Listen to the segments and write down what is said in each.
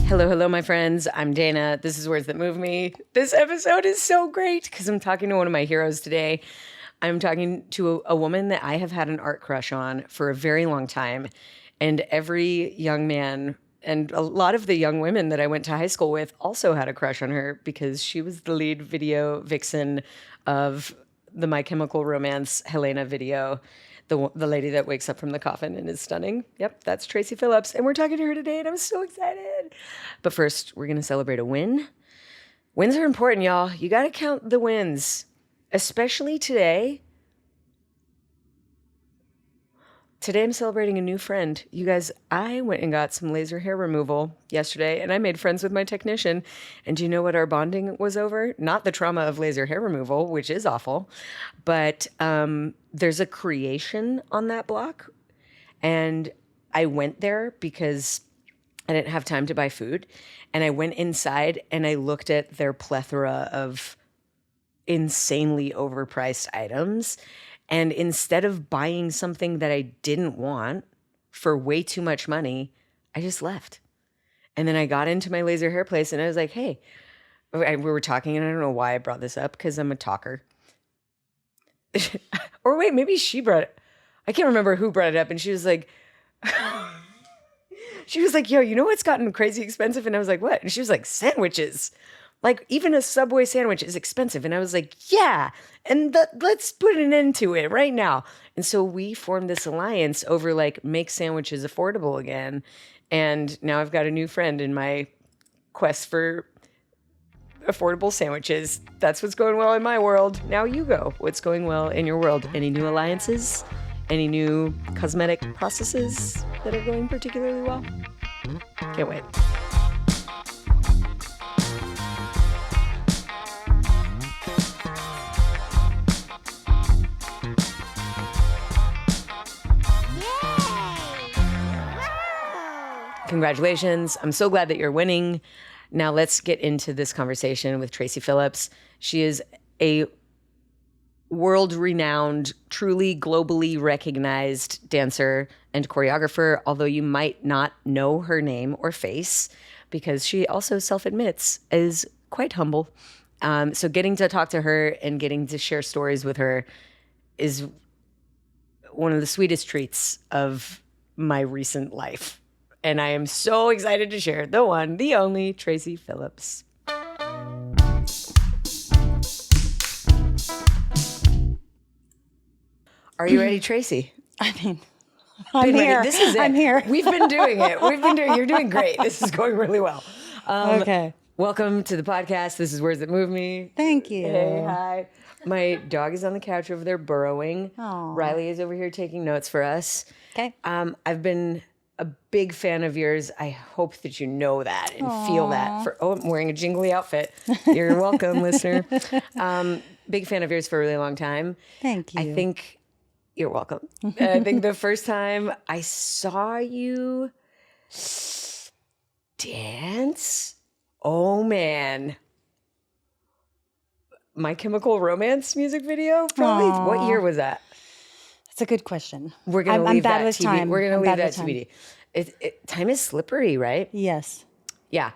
Hello, my friends. I'm Dana. This is Words That Move Me. This episode is so great because I'm talking to one of my heroes today. I'm talking to a woman that I have had an art crush on for a very long time. And every young man and a lot of the young women that I went to high school with also had a crush on her because she was the lead video vixen of the My Chemical Romance Helena video. The lady that wakes up from the coffin and is stunning. Yep, that's Tracy Phillips. And we're talking to her today, and I'm so excited. But first, we're going to celebrate a win. Wins are important, y'all. You got to count the wins, especially today. Today, I'm celebrating a new friend. You guys, I went and got some laser hair removal yesterday, and I made friends with my technician. And do you know what our bonding was over? Not the trauma of laser hair removal, which is awful, but there's a creation on that block. And I went there because I didn't have time to buy food. And I went inside and I looked at their plethora of insanely overpriced items. And instead of buying something that I didn't want for way too much money, I just left. And then I got into my laser hair place and I was like, hey, we were talking and I don't know why I brought this up because I'm a talker. Or wait, maybe she brought it. I can't remember who brought it up. And she was like, yo, you know what's gotten crazy expensive? And I was like, what? And she was like, sandwiches. Like, even a Subway sandwich is expensive. And I was like, yeah, and let's put an end to it right now. And so we formed this alliance over, like, make sandwiches affordable again. And now I've got a new friend in my quest for affordable sandwiches. That's what's going well in my world. Now you go. What's going well in your world? Any new alliances? Any new cosmetic processes that are going particularly well? Can't wait. Congratulations. I'm so glad that you're winning. Now let's get into this conversation with Tracy Phillips. She is a world-renowned, truly globally recognized dancer and choreographer, although you might not know her name or face because she also self-admits is quite humble. So getting to talk to her and getting to share stories with her is one of the sweetest treats of my recent life. And I am so excited to share the one, the only, Tracy Phillips. Are you ready, Tracy? I mean, I'm here. This is it. I'm here. We've been doing it. You're doing great. This is going really well. Okay. Welcome to the podcast. This is Words That Move Me. Thank you. Hey, hi. My dog is on the couch over there burrowing. Aww. Riley is over here taking notes for us. Okay. I've been a big fan of yours. I hope that you know that and feel that. I'm wearing a jingly outfit. You're welcome, listener. Big fan of yours for a really long time. Thank you. I think you're welcome. I think the first time I saw you dance, oh man, My Chemical Romance music video. Probably. Aww. What year was that? That's a good question. We're going to leave that with TBD. time. We're going to leave that TBD. Time is slippery, right? Yes. Yeah.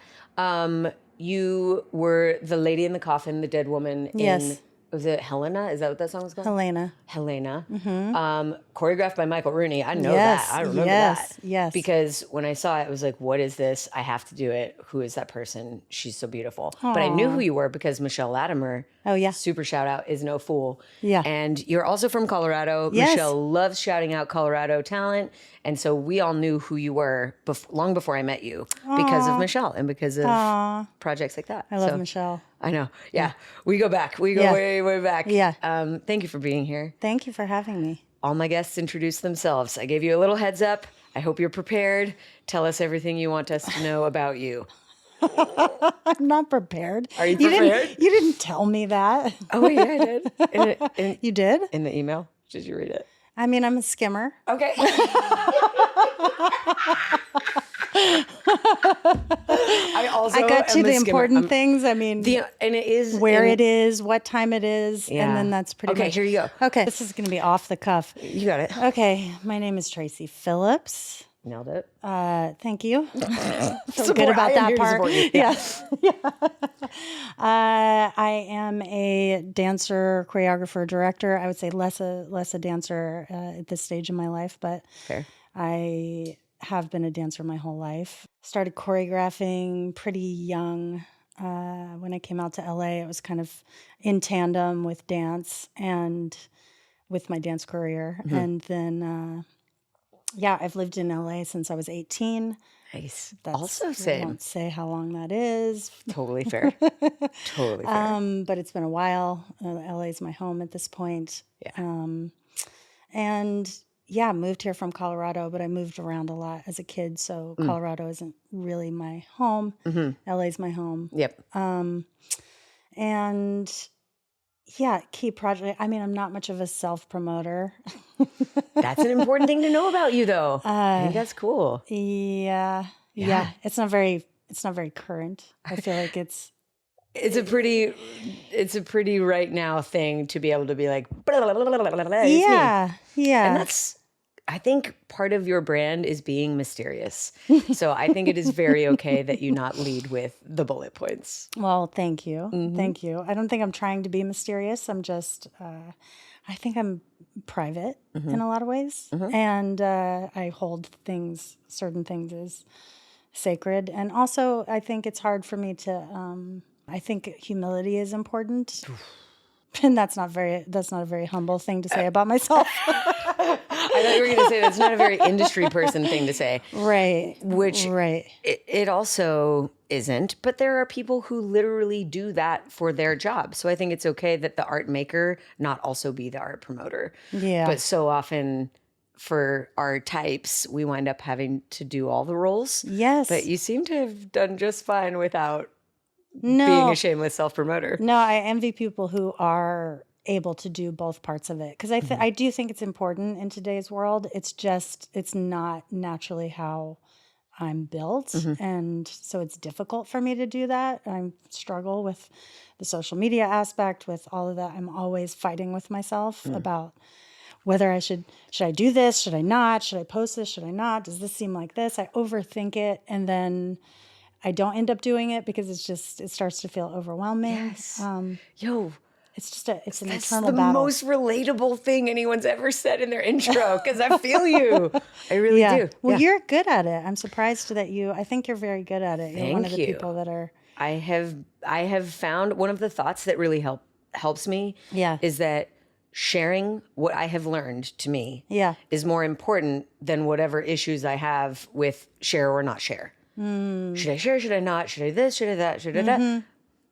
You were the lady in the coffin, the dead woman. Yes. Was it Helena? Is that what that song was called? Helena. Mm-hmm. Choreographed by Michael Rooney. I know Yes. that. I remember Yes. that. Yes. Because when I saw it, I was like, what is this? I have to do it. Who is that person? She's so beautiful. But I knew who you were because Michelle Latimer, Oh, yeah. super shout out, is no fool. Yeah. And you're also from Colorado. Yes. Michelle loves shouting out Colorado talent. And so we all knew who you were long before I met you because of Michelle and because of projects like that. I love Michelle. I know. Yeah. We go back. We go way, way back. Yeah. Thank you for being here. Thank you for having me. All my guests introduce themselves. I gave you a little heads up. I hope you're prepared. Tell us everything you want us to know about you. I'm not prepared. Are you prepared? You didn't tell me that. Oh, yeah, I did. You did? In the email? Did you read it? I mean, I'm a skimmer. Okay. I got you the important things. I mean, and it is where it is, what time it is, and then that's pretty much. Okay, here you go. Okay, this is going to be off the cuff. You got it. Okay, my name is Tracy Phillips. Nailed it. Thank you. Feel good Support- about I am that here to part. support you. Yeah. I am a dancer, choreographer, director. I would say less a dancer at this stage in my life, but Fair. I have been a dancer my whole life. Started choreographing pretty young. When I came out to LA, it was kind of in tandem with dance and with my dance career. And then, I've lived in LA since I was 18. Nice. That's, Also I same. won't say how long that is. Totally fair. Totally fair. But it's been a while. LA is my home at this point. Yeah. And moved here from Colorado, but I moved around a lot as a kid. So Colorado isn't really my home. LA's my home. Yep. And key project. I mean, I'm not much of a self-promoter. That's an important thing to know about you, though. I think that's cool. Yeah. It's not very current. I feel like it's a pretty right now thing to be able to be like, blah, blah, blah, blah, blah, blah, it's me. Yeah. And that's, I think part of your brand is being mysterious. So I think it is very okay that you not lead with the bullet points. Well, thank you. Thank you. I don't think I'm trying to be mysterious. I'm just, I think I'm private in a lot of ways. And I hold certain things as sacred. And also, I think it's hard for me to, I think humility is important. And that's not a very humble thing to say about myself. I thought you were going to say that's not a very industry person thing to say. Right. Which right. It also isn't, but there are people who literally do that for their job. So I think it's okay that the art maker not also be the art promoter. Yeah. But so often for our types, we wind up having to do all the roles. Yes. But you seem to have done just fine without being a shameless self-promoter. No, I envy people who are able to do both parts of it. Because I do think it's important in today's world. It's not naturally how I'm built. And so it's difficult for me to do that. I struggle with the social media aspect, with all of that. I'm always fighting with myself about whether should I do this? Should I not? Should I post this? Should I not? Does this seem like this? I overthink it. And then I don't end up doing it because it starts to feel overwhelming. Yes. It's an That's internal the battle. most relatable thing anyone's ever said in their intro, because I feel you. I really do. Well, you're good at it. I'm surprised that I think you're very good at it. You're one of the people that are. I have found one of the thoughts that really helps me is that sharing what I have learned to me is more important than whatever issues I have with share or not share. Should I share? Should I not? Should I this? Should I that? Should I that?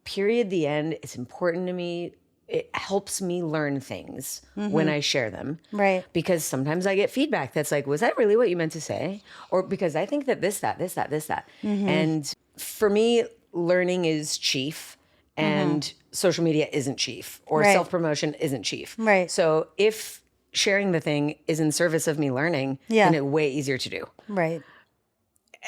Period. The end. It's important to me. It helps me learn things when I share them. Right. Because sometimes I get feedback that's like, was that really what you meant to say? Or because I think that this, that. And for me, learning is chief and social media isn't chief, or self-promotion isn't chief. Right. So if sharing the thing is in service of me learning, then it's way easier to do. Right.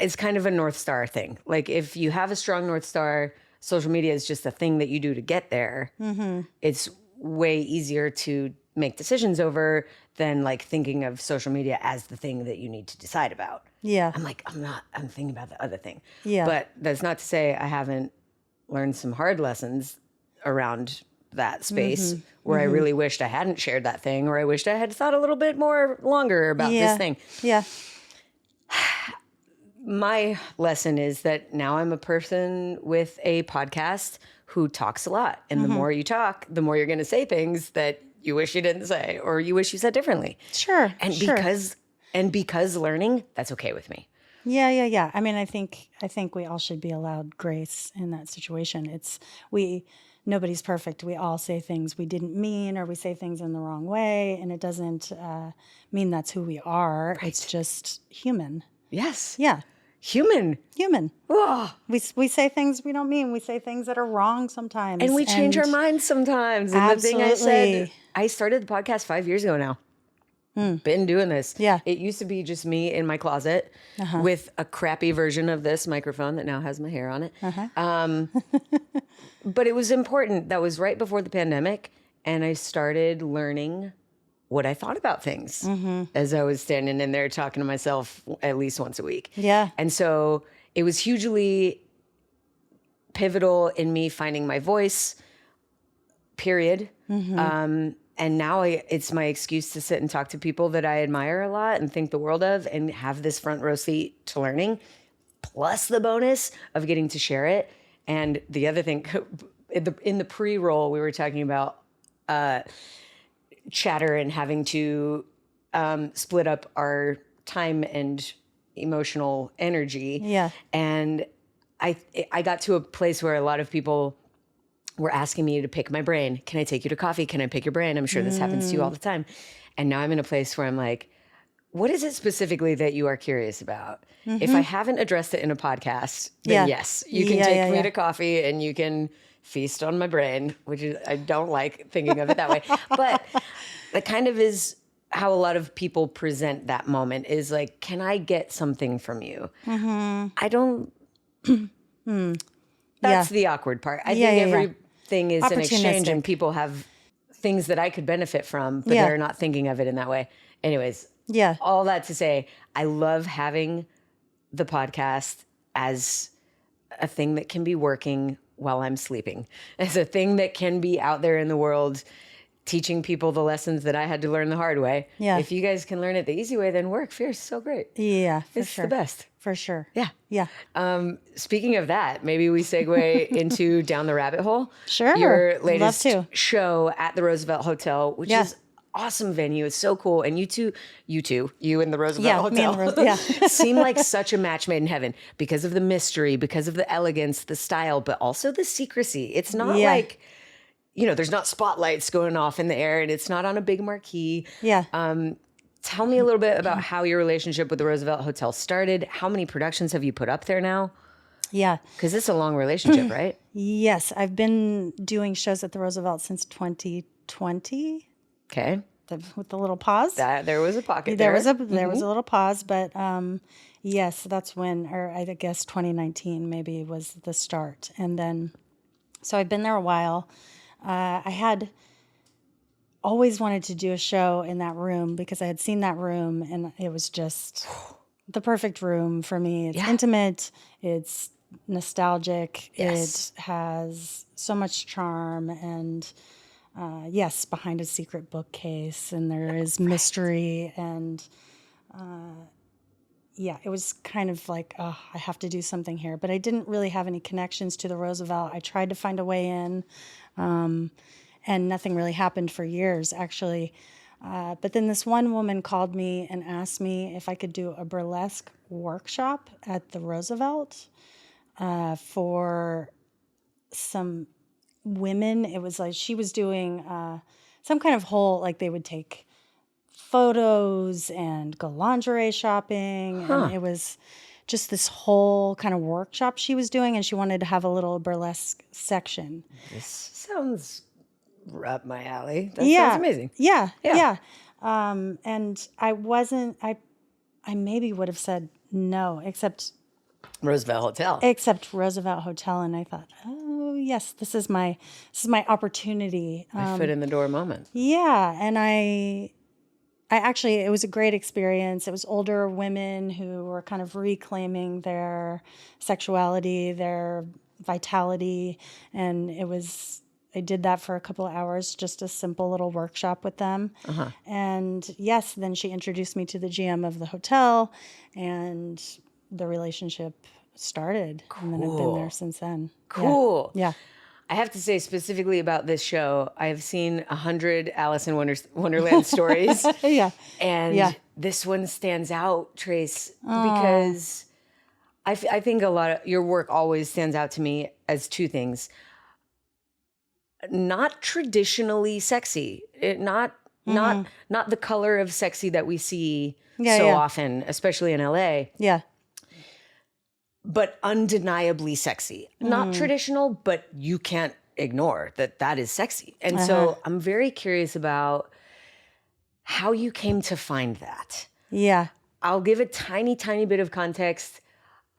It's kind of a North Star thing. Like if you have a strong North Star, social media is just a thing that you do to get there. It's way easier to make decisions over than like thinking of social media as the thing that you need to decide about. Yeah. I'm thinking about the other thing. Yeah. But that's not to say I haven't learned some hard lessons around that space where I really wished I hadn't shared that thing, or I wished I had thought a little bit more longer about this thing. Yeah. My lesson is that now I'm a person with a podcast who talks a lot. And the more you talk, the more you're going to say things that you wish you didn't say, or you wish you said differently. Sure. And because learning, that's okay with me. Yeah. I mean, I think we all should be allowed grace in that situation. Nobody's perfect. We all say things we didn't mean, or we say things in the wrong way. And it doesn't mean that's who we are. Right. It's just human. Yes. Yeah. Human. Oh. We say things we don't mean. We say things that are wrong sometimes. And we change our minds sometimes. And absolutely. the thing I started the podcast 5 years ago now. Been doing this. Yeah. It used to be just me in my closet with a crappy version of this microphone that now has my hair on it. But it was important. That was right before the pandemic. And I started learning what I thought about things as I was standing in there talking to myself at least once a week. Yeah. And so it was hugely pivotal in me finding my voice, period. And now it's my excuse to sit and talk to people that I admire a lot and think the world of and have this front row seat to learning, plus the bonus of getting to share it. And the other thing, in the pre-roll, we were talking about chatter and having to split up our time and emotional energy. Yeah. And I got to a place where a lot of people were asking me to pick my brain. Can I take you to coffee? Can I pick your brain? I'm sure this happens to you all the time. And now I'm in a place where I'm like, what is it specifically that you are curious about? If I haven't addressed it in a podcast, then yes, you can take me to coffee and you can feast on my brain, which is, I don't like thinking of it that way. But that kind of is how a lot of people present that moment is like, can I get something from you? I don't, that's the awkward part. I think everything is an exchange and people have things that I could benefit from, but they're not thinking of it in that way. Anyways, all that to say, I love having the podcast as a thing that can be working while I'm sleeping, as a thing that can be out there in the world teaching people the lessons that I had to learn the hard way. Yeah. If you guys can learn it the easy way, then work. Fierce, so great. Yeah, for it's sure. the best. For sure. Yeah. Yeah. Speaking of that, maybe we segue into Down the Rabbit Hole. Sure. Your latest Love to. show at the Roosevelt Hotel, which is awesome venue. It's so cool. And you in the Roosevelt Hotel, seem like such a match made in heaven because of the mystery, because of the elegance, the style, but also the secrecy. It's not like, there's not spotlights going off in the air and it's not on a big marquee. Yeah. Tell me a little bit about how your relationship with the Roosevelt Hotel started. How many productions have you put up there now? Yeah. Because it's a long relationship, right? Yes. I've been doing shows at the Roosevelt since 2020. Okay. With the little pause. There was a pocket there. There was a little pause, but yes, that's when, or I guess 2019 maybe was the start. And then, so I've been there a while. I had always wanted to do a show in that room because I had seen that room and it was just the perfect room for me. It's intimate. It's nostalgic. It has so much charm and behind a secret bookcase and there is mystery and it was kind of like, I have to do something here. But I didn't really have any connections to the Roosevelt. I tried to find a way in. And nothing really happened for years, actually. But then this one woman called me and asked me if I could do a burlesque workshop at the Roosevelt for some women. It was like she was doing some kind of whole, like they would take photos and go lingerie shopping. And it was just this whole kind of workshop she was doing. And she wanted to have a little burlesque section. This sounds up my alley. That sounds amazing. Yeah. And I maybe would have said no, except Roosevelt Hotel. And I thought, oh yes, this is my opportunity. My foot in the door moment. Yeah. And I actually, it was a great experience. It was older women who were kind of reclaiming their sexuality, their vitality. And I did that for a couple of hours, just a simple little workshop with them. And yes, then she introduced me to the GM of the hotel and the relationship started. Cool. And then I've been there since then. Cool. Yeah. I have to say specifically about this show, I've seen 100 Alice in Wonderland stories. And this one stands out, Trace, because I think a lot of your work always stands out to me as two things. Not traditionally sexy. Not the color of sexy that we see often, especially in LA. Yeah. But undeniably sexy. Not traditional, but you can't ignore that is sexy. And so I'm very curious about how you came to find that. Yeah. I'll give a tiny, tiny bit of context.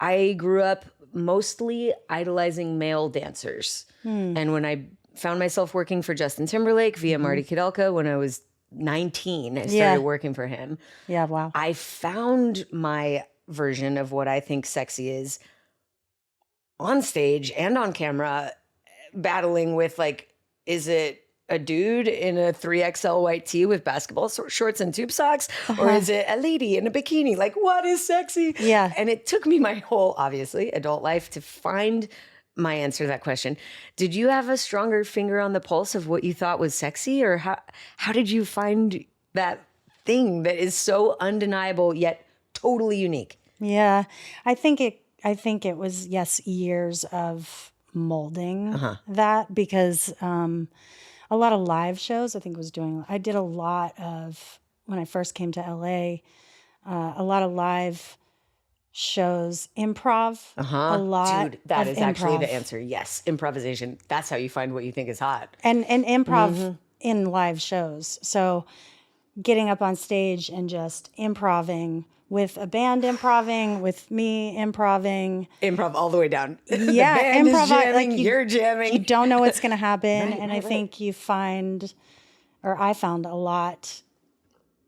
I grew up mostly idolizing male dancers. And when I found myself working for Justin Timberlake via Marty Kudelka when I was 19, I started Yeah. working for him. Yeah, wow. I found my version of what I think sexy is on stage and on camera, battling with like, is it a dude in a 3XL white tee with basketball shorts and tube socks? Or is it a lady in a bikini? Like, what is sexy? Yeah. And it took me my whole, obviously, adult life to find my answer to that question. Did you have a stronger finger on the pulse of what you thought was sexy? Or how did you find that thing that is so undeniable yet totally unique? Yeah. I think it was, yes, years of molding that, because a lot of live shows, I did a lot of, when I first came to LA, a lot of live shows, improv, a lot Dude, that of is actually the improv. answer. Yes, improvisation. That's how you find what you think is hot. And improv in live shows. So getting up on stage and just improving with a band, improving with me, improving. Improv all the way down. Yeah, The band is improv, jamming, like you're jamming. You don't know what's going to happen. Right, and right, I think you find, or I found a lot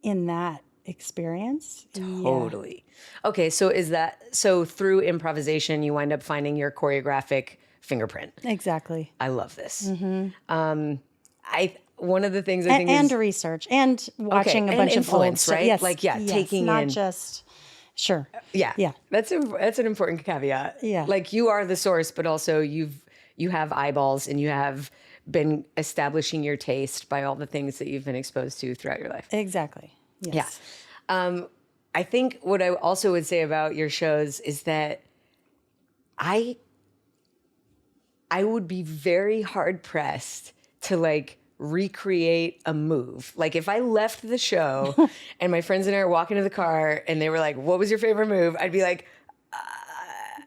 in that experience. Totally. Okay, so through improvisation, you wind up finding your choreographic fingerprint. Yeah, exactly. I love this. One of the things I think And is research and watching a and bunch of old influence, stuff. right? Yes, Like, yeah, yes, taking not in. just, sure. Yeah. Yeah. That's an important caveat. Yeah. Like, you are the source, but also you have eyeballs and you have been establishing your taste by all the things that you've been exposed to throughout your life. Exactly. Yes. Yeah. I think what I also would say about your shows is that I would be very hard pressed to like recreate a move. Like, if I left the show and my friends and I were walking to the car and they were like, "What was your favorite move?" I'd be like,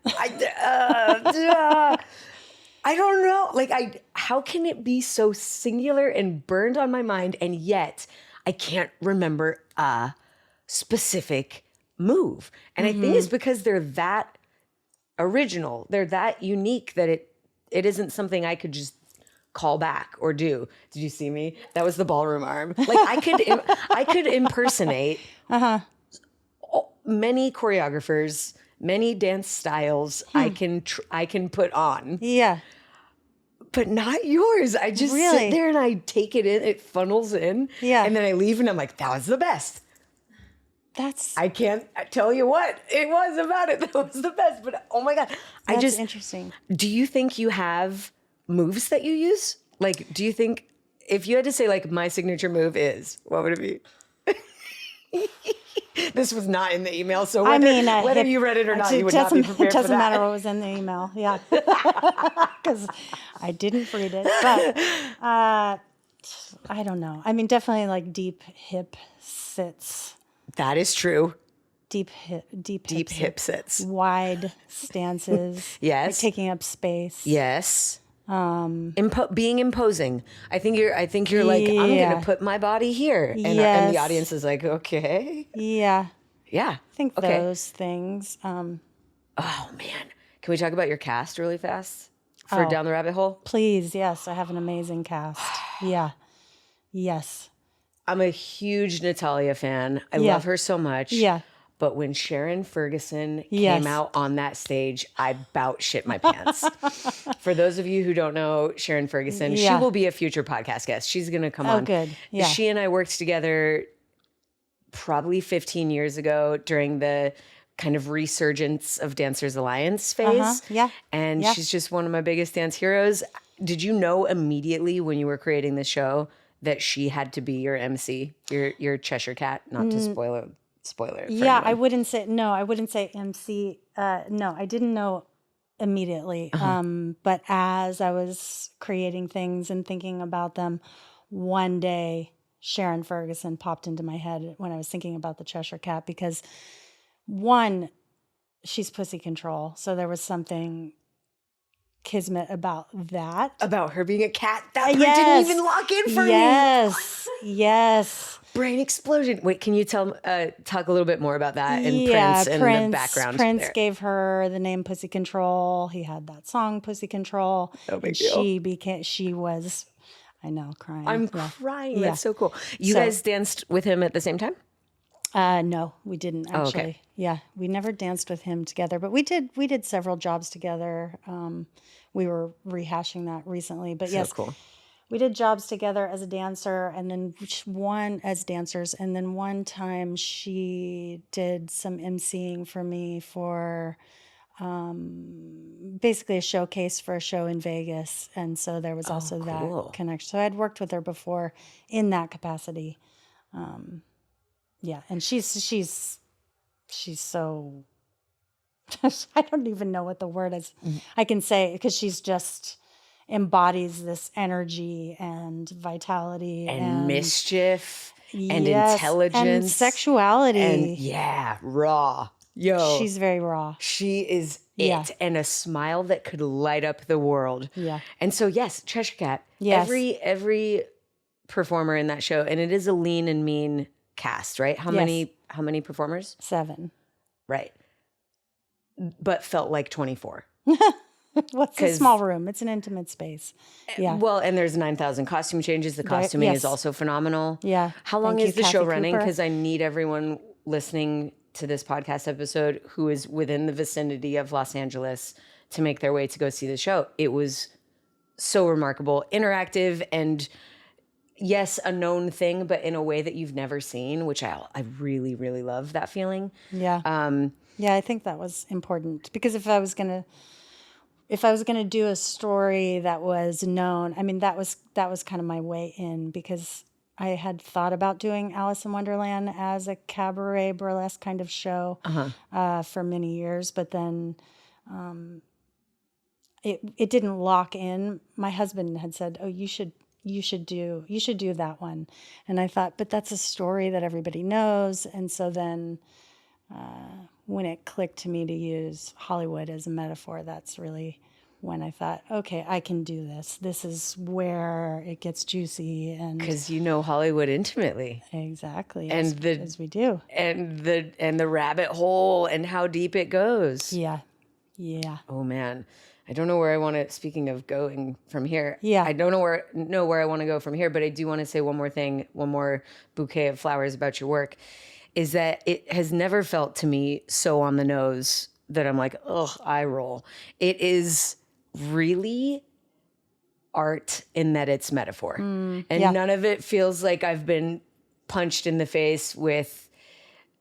I don't know. Like, how can it be so singular and burned on my mind, and yet I can't remember a specific move? And I think it's because they're that original. They're that unique that it isn't something I could just call back or do. Did you see me? That was the ballroom arm. Like, I could impersonate many choreographers, many dance styles. I can put on. Yeah. But not yours. I just sit there and I take it in. It funnels in. Yeah. And then I leave and I'm like, that was the best. I can't tell you what it was about it that was the best. But oh my God. That's interesting. Do you think you have moves that you use? Like, do you think if you had to say like my signature move is, what would it be? This was not in the email, so whether you read it or not, you would not be prepared for that. It doesn't matter what was in the email, yeah, because I didn't read it. But I don't know. I mean, definitely like deep hip sits. That is true. Deep hip sits. Wide stances. Yes. Like taking up space. Yes. Being imposing. I think you're like, I'm going to put my body here. And the audience is like, okay. Yeah. Yeah. I think those things. Oh, man. Can we talk about your cast really fast for Down the Rabbit Hole? Please. Yes. I have an amazing cast. Yeah. Yes. I'm a huge Natalia fan. I love her so much. Yeah. But when Sharon Ferguson came out on that stage, I about shit my pants. For those of you who don't know Sharon Ferguson, she will be a future podcast guest. She's going to come on. Oh, good. Yeah. She and I worked together probably 15 years ago during the kind of resurgence of Dancers Alliance phase. Yeah. And she's just one of my biggest dance heroes. Did you know immediately when you were creating the show that she had to be your MC, your Cheshire Cat? Not to spoiler. Yeah, I wouldn't say MC. No, I didn't know immediately. But as I was creating things and thinking about them, one day Sharon Ferguson popped into my head when I was thinking about the Cheshire Cat, because one, she's pussy control. So there was something kismet about that. About her being a cat. That part didn't even lock in for me. Yes. Brain explosion. Wait, can you talk a little bit more about that and Prince and the background? Prince there? gave her the name Pussy Control. He had that song Pussy Control. No big deal. She was I know, crying. I'm Yeah. crying. Yeah. That's so cool. You guys danced with him at the same time? No, we didn't Oh, actually. okay. Yeah, we never danced with him together, but we did several jobs together. We were rehashing that recently, but So yes, cool. we did jobs together as a dancer, and then one as dancers, and then one time she did some emceeing for me for basically a showcase for a show in Vegas, and so there was also that Cool. connection. So I'd worked with her before in that capacity. Yeah, and she's so I don't even know what the word is. I can say because she's just embodies this energy and vitality And mischief and yes, and intelligence. sexuality. And raw. Yo. She's very raw. She is Yeah. it. And a smile that could light up the world. Yeah. And so, yes, Cheshire Cat. Yes. Every performer in that show, and it is a lean and mean cast, right? How many performers? 7. Right. But felt like 24. What's a small room? It's an intimate space. Yeah. Well, and there's 9,000 costume changes. The costuming is also phenomenal. Yeah. How long Thank is you, the show Kathy running? Cooper. Because I need everyone listening to this podcast episode who is within the vicinity of Los Angeles to make their way to go see the show. It was so remarkable, interactive, and yes, a known thing, but in a way that you've never seen, which I really, really love that feeling. Yeah. Yeah, I think that was important because if I was gonna do a story that was known, I mean that was kind of my way in because I had thought about doing Alice in Wonderland as a cabaret burlesque kind of show for many years, but then it didn't lock in. My husband had said, "Oh, you should do that one," and I thought, but that's a story that everybody knows, and so then. When it clicked to me to use Hollywood as a metaphor, that's really when I thought, okay, I can do this. This is where it gets juicy, and Because you know Hollywood intimately. exactly, And as we do, and the rabbit hole and how deep it goes. yeah. Oh man, I don't know where I want to. Speaking of going from here, Yeah. I don't know where I want to go from here. But I do want to say one more thing, one more bouquet of flowers about your work. Is that it has never felt to me so on the nose that I'm like, ugh, eye roll. It is really art in that it's metaphor. And none of it feels like I've been punched in the face with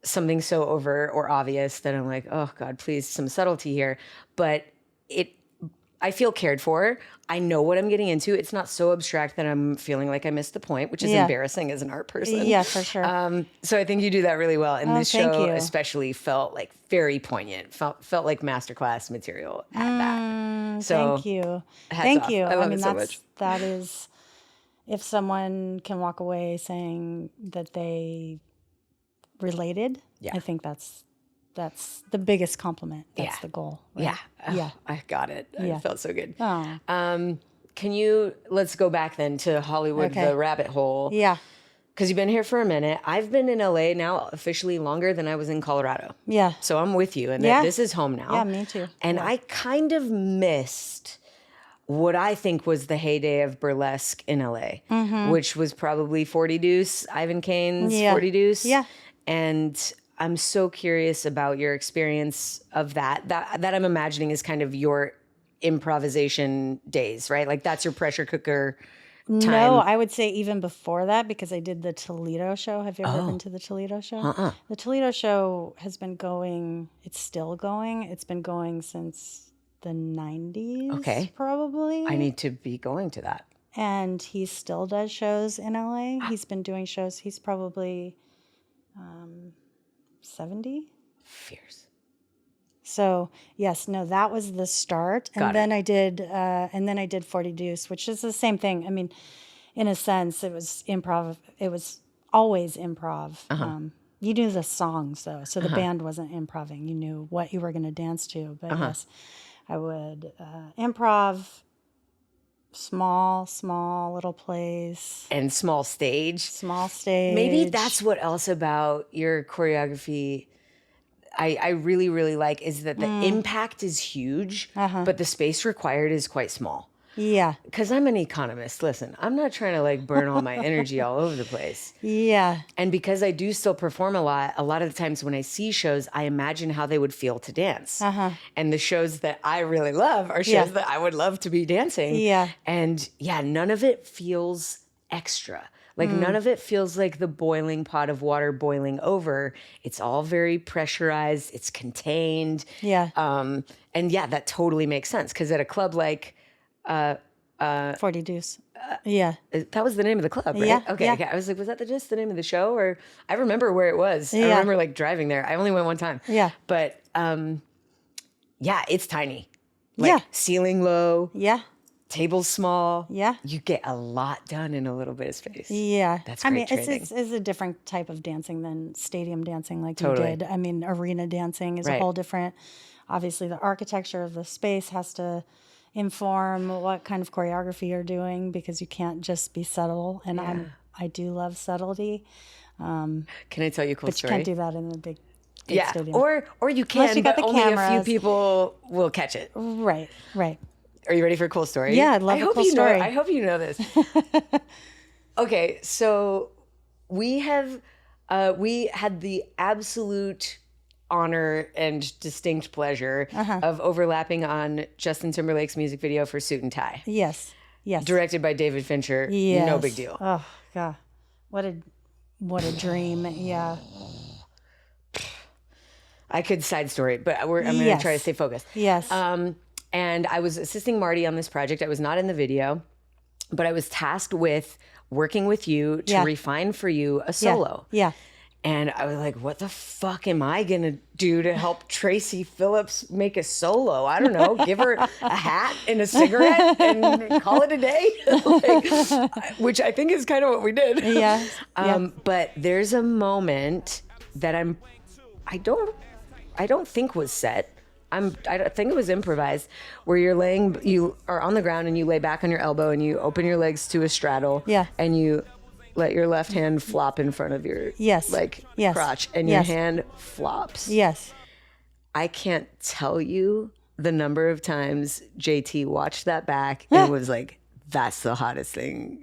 something so overt or obvious that I'm like, oh God, please, some subtlety here. But I feel cared for. I know what I'm getting into. It's not so abstract that I'm feeling like I missed the point, which is embarrassing as an art person. Yeah, for sure. So I think you do that really well. And this thank show you. especially felt like very poignant, felt like masterclass material at that. So Thank you. hats Thank off. you. I love it so much. That is, if someone can walk away saying that they related, I think that's the biggest compliment. That's the goal. Right? Yeah. Yeah. I got it. It felt so good. Oh. Let's go back then to Hollywood, Okay. the rabbit hole. Yeah. Because you've been here for a minute. I've been in LA now officially longer than I was in Colorado. Yeah. So I'm with you. And Yeah. this is home now. Yeah, me too. And Yeah. I kind of missed what I think was the heyday of burlesque in LA, which was probably 40 Deuce, Ivan Kane's 40 Deuce. Yeah. And I'm so curious about your experience of that I'm imagining is kind of your improvisation days, right? Like that's your pressure cooker time. No, I would say even before that because I did the Toledo show. Have you ever been to the Toledo show? The Toledo show has been going. It's still going. It's been going since the 90s. Okay. Probably. I need to be going to that. And he still does shows in LA. He's been doing shows. He's probably 70. Fierce. So yes, no, that was the start, and then I did 40 Deuce, which is the same thing. I mean, in a sense, it was improv. It was always improv. You knew the songs though, so the band wasn't improving. You knew what you were going to dance to. But yes, I would improv. Small little place. And small stage. Small stage. Maybe that's what else about your choreography I really, really like is that the impact is huge, but the space required is quite small. Yeah. Because I'm an economist. Listen, I'm not trying to like burn all my energy all over the place. Yeah. And because I do still perform a lot of the times when I see shows, I imagine how they would feel to dance. And the shows that I really love are shows that I would love to be dancing. Yeah. And yeah, none of it feels extra. Like none of it feels like the boiling pot of water boiling over. It's all very pressurized. It's contained. Yeah. And yeah, that totally makes sense. Because at a club like 40 Deuce. Yeah. that was the name of the club, right? Yeah, Okay, yeah. okay. I was like, was that just the name of the show? Or I remember where it was. I remember like driving there. I only went one time. Yeah. But yeah, it's tiny. Like ceiling low. Yeah. Table small. Yeah. You get a lot done in a little bit of space. Yeah. That's great training. It's a different type of dancing than stadium dancing like Totally. you did. I mean, arena dancing is a whole different, obviously the architecture of the space has to inform what kind of choreography you're doing because you can't just be subtle. And I do love subtlety. Can I tell you a cool But story? you can't do that in the big stadium. Or you can, Unless you got but the only a few cameras. people will catch it. Right. Are you ready for a cool story? Yeah, I'd love a cool story. I hope you know this. Okay, so we had the absolute honor and distinct pleasure of overlapping on Justin Timberlake's music video for Suit and Tie. Yes. Directed by David Fincher. Yes. No big deal. Oh God. What a dream. Yeah. I could side story it, but I'm going to try to stay focused. Yes. And I was assisting Marty on this project. I was not in the video, but I was tasked with working with you to refine for you a solo. Yeah. And I was like, what the fuck am I going to do to help Tracy Phillips make a solo? I don't know. Give her a hat and a cigarette and call it a day. Like, which I think is kind of what we did. Yeah. But there's a moment that I don't think was set. I think it was improvised, where you are on the ground and you lay back on your elbow and you open your legs to a straddle. Yeah. And you let your left hand flop in front of your crotch, and your hand flops. Yes. I can't tell you the number of times JT watched that back and was like, "That's the hottest thing."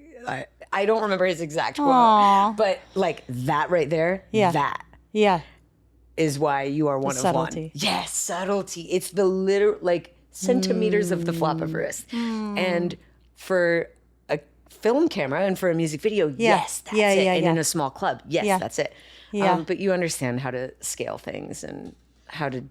I don't remember his exact quote, but like that right there, that is why you are one of subtlety. one. Yes, subtlety. It's the literal like centimeters of the flop of a wrist. And for a film camera and for a music video, yes, that's it. And in a small club, yes, that's it. Yeah. But you understand how to scale things and how to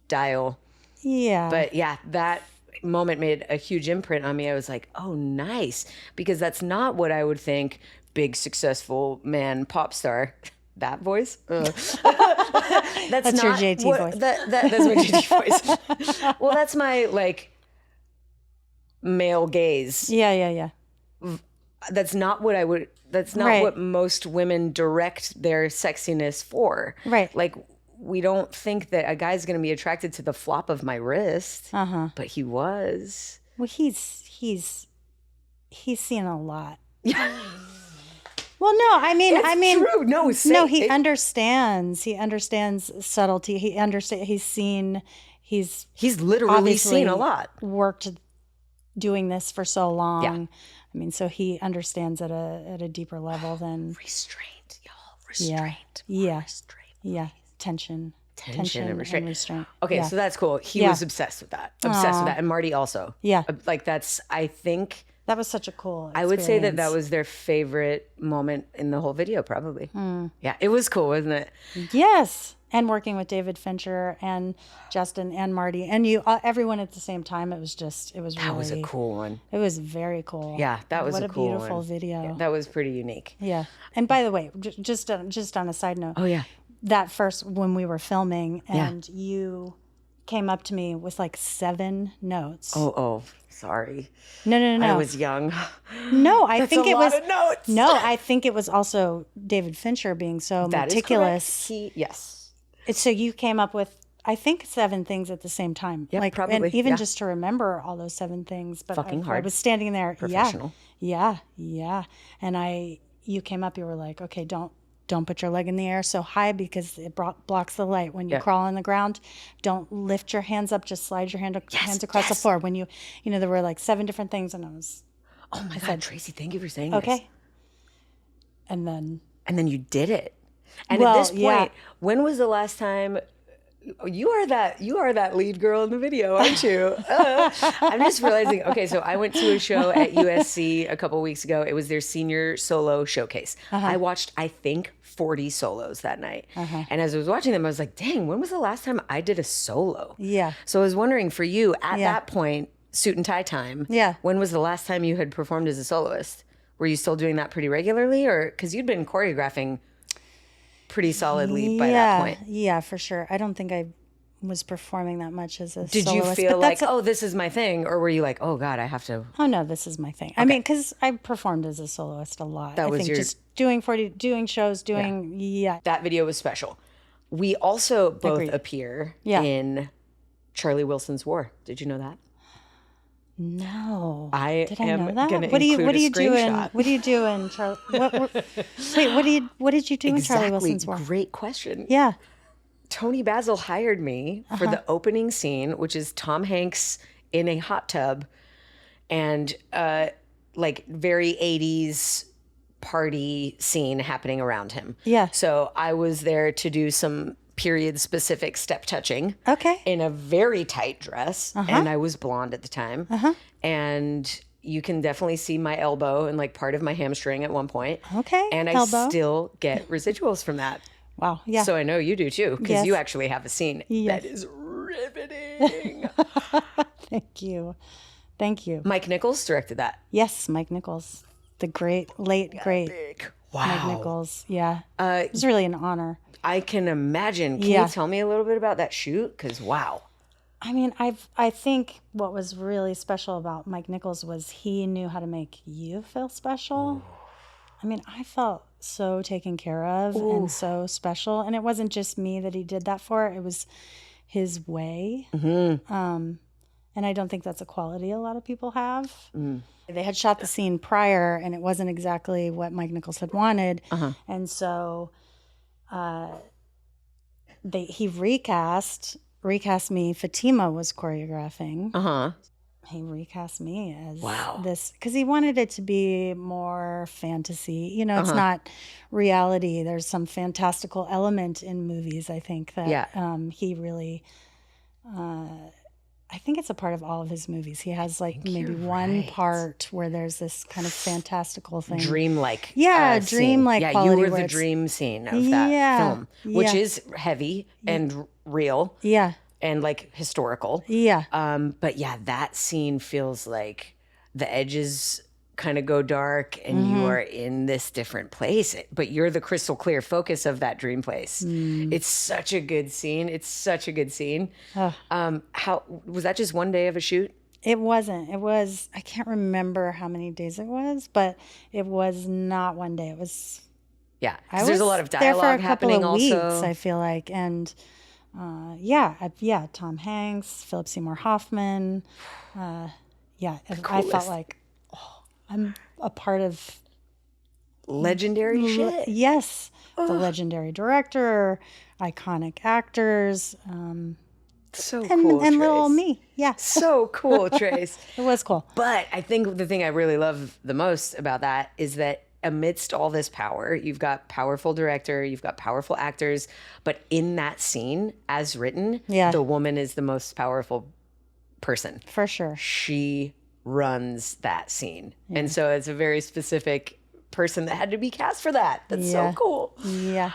dial. Yeah. But yeah, that moment made a huge imprint on me. I was like, oh, nice. Because that's not what I would think big, successful man pop star. That voice? That's your not JT voice. That's my JT voice. Well, that's my like male gaze. Yeah. That's not what I would. That's not what most women direct their sexiness for. Right. Like we don't think that a guy's going to be attracted to the flop of my wrist. But he was. Well, he's seen a lot. Well, no, I mean, true. No, he understands. He understands subtlety. He's literally seen a lot. Worked doing this for so long. Yeah. I mean, so he understands at a deeper level than restraint, y'all. Restraint. Yeah. Restraint. Yeah. Tension and restraint. Okay, yeah. so that's cool. He was obsessed with that. And Marty also. Yeah. Like I think that was such a cool experience. I would say that was their favorite moment in the whole video, probably. Yeah, it was cool, wasn't it? Yes. And working with David Fincher and Justin and Marty and you, everyone at the same time. It was that was a cool one. It was very cool. Yeah, that was what a cool one. What a beautiful video. Yeah, that was pretty unique. Yeah. And by the way, just on a side note. Oh, yeah. That first, when we were filming and you came up to me with like 7 notes. Oh, sorry. No. I was young. No, I think it was. That's a lot of notes. No, I think it was also David Fincher being so meticulous. Yes. So you came up with, I think, 7 things at the same time. Yeah, probably. And even just to remember all those 7 things. But fucking hard. I was standing there. Professional. Yeah. And you came up, you were like, okay, don't don't put your leg in the air so high because it blocks the light. When you crawl on the ground, don't lift your hands up, just slide your hands across the floor. When there were like 7 different things, and Oh my God, Tracy, thank you for saying okay. this. And then you did it. And at this point, when was the last time you are that lead girl in the video, aren't you? I'm just realizing, okay, so I went to a show at USC a couple weeks ago. It was their senior solo showcase. I watched, I think, 40 solos that night. And as I was watching them, I was like, dang, when was the last time I did a solo? Yeah. So I was wondering for you at that point, suit and tie time, when was the last time you had performed as a soloist? Were you still doing that pretty regularly, or because you'd been choreographing pretty solidly by that point? Yeah, for sure. I don't think I was performing that much as a Did soloist. you feel like, oh, this is my thing? Or were you like, oh God, I have to? Oh no, this is my thing. Okay. I mean, because I performed as a soloist a lot. That was just doing shows, That video was special. We also both appear in Charlie Wilson's War. Did you know that? No. Did I know that? What do you do in Charlie? What did you do in Charlie Wilson's War? Great question. Yeah. Tony Basil hired me for the opening scene, which is Tom Hanks in a hot tub and like very 80s party scene happening around him. Yeah. So I was there to do some period specific step touching. Okay. In a very tight dress. And I was blonde at the time. And you can definitely see my elbow and like part of my hamstring at one point. Okay. And I still get residuals from that. Wow. Yeah. So I know you do too, because you actually have a scene that is riveting. Thank you. Thank you. Mike Nichols directed that. Yes, Mike Nichols. The great. Wow. Mike Nichols. Yeah. It was really an honor. I can imagine. Can you tell me a little bit about that shoot? Because wow. I mean, I think what was really special about Mike Nichols was he knew how to make you feel special. Ooh. I mean, I felt so taken care of and so special. And it wasn't just me that he did that for. It was his way. And I don't think that's a quality a lot of people have. They had shot the scene prior, and it wasn't exactly what Mike Nichols had wanted. And so he recast me. Fatima was choreographing. He recast me as this because he wanted it to be more fantasy. You know, it's not reality. There's some fantastical element in movies, I think, that he really I think it's a part of all of his movies. He has like maybe one part where there's this kind of fantastical thing. Dreamlike. Yeah, dreamlike scene. quality. You were the dream scene of that film, which is heavy and real. Yeah. And like historical. Yeah. But yeah, that scene feels like the edges kind of go dark and you are in this different place, but you're the crystal clear focus of that dream place. It's such a good scene. How was that? Just one day of a shoot? It wasn't. It was, I can't remember how many days it was, but it was not one day. It was, because there's a lot of dialogue happening also. Weeks, I feel like. And Tom Hanks, Philip Seymour Hoffman. I felt like, I'm a part of legendary shit. Yes. The legendary director, iconic actors. So cool. And little me. Yeah. So cool, Trace. It was cool. But I think the thing I really love the most about that is that amidst all this power, you've got powerful director, you've got powerful actors, but in that scene, as written, the woman is the most powerful person. For sure. She runs that scene. And so it's a very specific person that had to be cast for that. That's so cool. Yeah.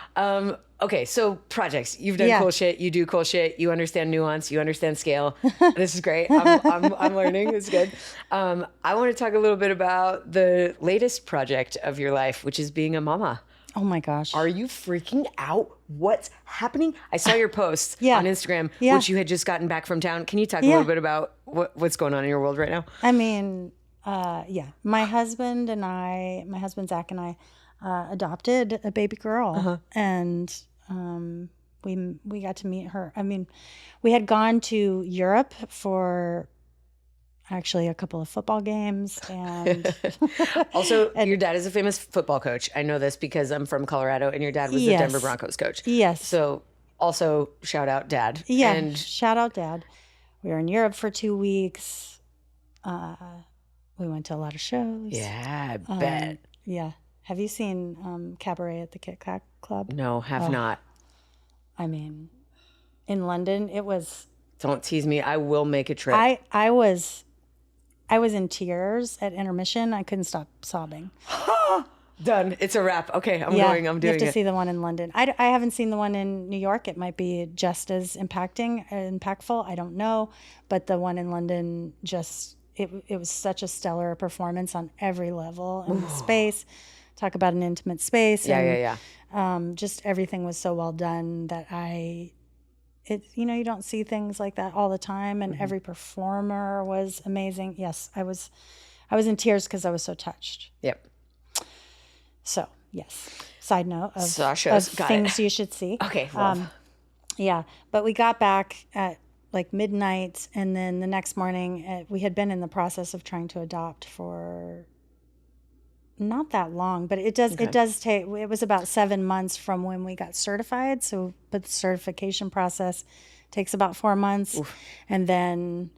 Okay, so projects. You've done cool shit. You do cool shit. You understand nuance. You understand scale. This is great. I'm learning. It's good. I want to talk a little bit about the latest project of your life, which is being a mama. Oh my gosh. Are you freaking out? What's happening? I saw your post on Instagram, which you had just gotten back from town. Can you talk a little bit about what's going on in your world right now? I mean, my husband Zach and I adopted a baby girl, and we got to meet her. I mean, we had gone to Europe for actually a couple of football games, and Also, your dad is a famous football coach. I know this because I'm from Colorado, and your dad was the Denver yes, Broncos coach. yes, So, also shout out dad. yeah. And Shout out, Dad. We were in Europe for 2 weeks. We went to a lot of shows. yeah, I bet. Yeah. Have you seen Cabaret at the Kit Kat Club? No, have not. I mean, in London, it was. Don't tease me. I will make a trip. I was in tears at intermission. I couldn't stop sobbing. Done. It's a wrap. Okay, I'm Yeah, going. I'm doing you have to it. see the one in London. I haven't seen the one in New York. It might be just as impactful. I don't know, but the one in London it was such a stellar performance on every level, and the space. Talk about an intimate space. Yeah. Just everything was so well done that you don't see things like that all the time, and every performer was amazing. Yes, I was in tears because I was so touched. Yep. So, yes. Side note of Got things it. you should see. Okay. Love. Yeah, but we got back at like midnight, and then the next morning we had been in the process of trying to adopt for not that long, but it does take. It was about 7 months from when we got certified. So, but the certification process takes about 4 months, and then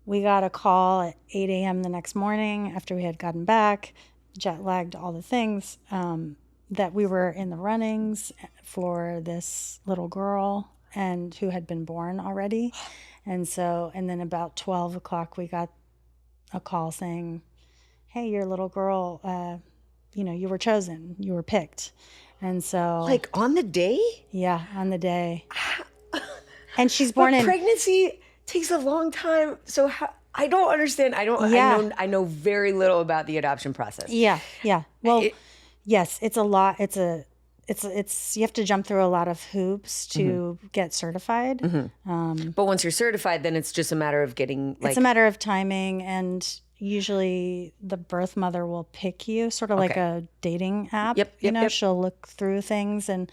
we got a call at 8 a.m. the next morning after we had gotten back, jet lagged, all the things, that we were in the runnings for this little girl and who had been born already. And then about 12 o'clock, we got a call saying, hey, your little girl, you were chosen, you were picked. And so, Like on the day? yeah, on the day. And she's born in pregnancy takes a long time. So how, I don't understand. I know very little about the adoption process. Yeah. Well, yes, it's a lot. It's you have to jump through a lot of hoops to get certified. But once you're certified, then it's just a matter of getting It's a matter of timing, and usually the birth mother will pick you, sort of like a dating app. Yep. She'll look through things, and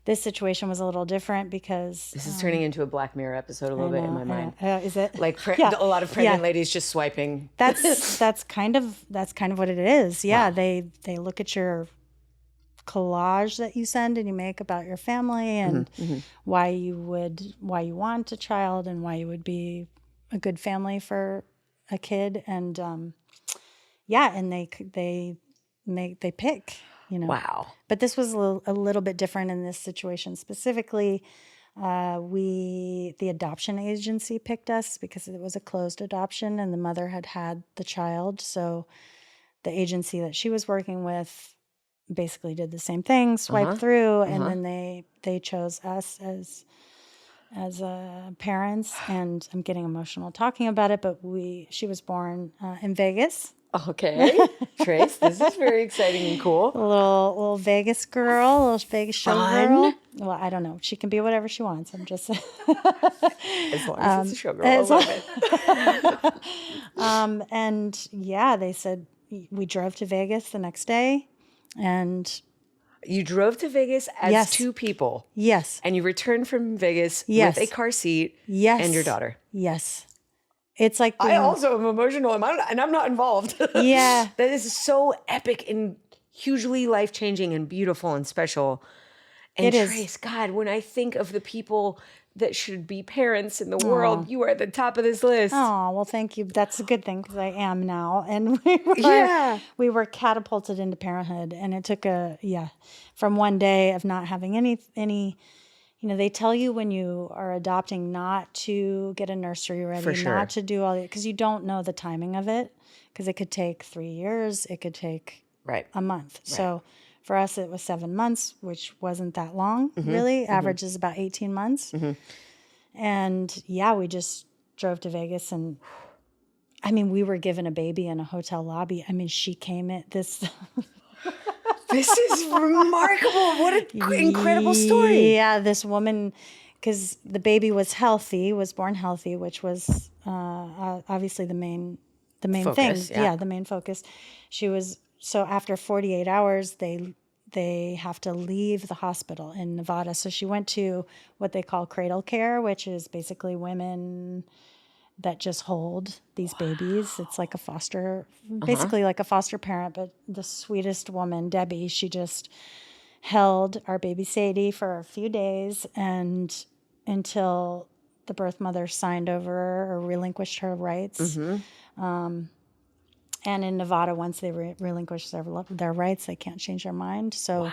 this situation was a little different because this is turning into a Black Mirror episode a little bit in my mind. Is it Like a lot of pregnant ladies just swiping. That's kind of what it is. Yeah, wow. They look at your collage that you send and you make about your family and why you want a child and why you would be a good family for a kid, and and they pick. Wow. But this was a little bit different in this situation specifically. The adoption agency picked us because it was a closed adoption and the mother had the child. So the agency that she was working with basically did the same thing, swiped through, and then they chose us as parents. And I'm getting emotional talking about it, but she was born in Vegas. Okay. Trace, this is very exciting and cool. A little Vegas girl, a little Vegas showgirl. Well, I don't know. She can be whatever she wants. I'm just as long as it's a showgirl, I love it. And yeah, they said we drove to Vegas the next day, and you drove to Vegas as two people. Yes. And you returned from Vegas with a car seat and your daughter. Yes. It's like I also am emotional, and I'm not involved. Yeah. That is so epic and hugely life-changing and beautiful and special. And Trace, God, when I think of the people that should be parents in the world, you are at the top of this list. Oh, well, thank you. That's a good thing because I am now. And we were catapulted into parenthood, and it took from one day of not having any. They tell you when you are adopting not to get a nursery ready, not to do all that, because you don't know the timing of it, because it could take 3 years, it could take a month. Right. So for us, it was 7 months, which wasn't that long, really. Average is about 18 months. And we just drove to Vegas, and I mean, we were given a baby in a hotel lobby. I mean, she came at this... This is remarkable. What an incredible story. Yeah, this woman, because the baby was born healthy, which was obviously the main focus, thing. Yeah, the main focus. So after 48 hours, they have to leave the hospital in Nevada. So she went to what they call cradle care, which is basically women that just hold these babies. It's like a foster, basically like a foster parent, but the sweetest woman, Debbie, she just held our baby Sadie for a few days and until the birth mother signed over or relinquished her rights. And in Nevada, once they relinquish their rights, they can't change their mind. So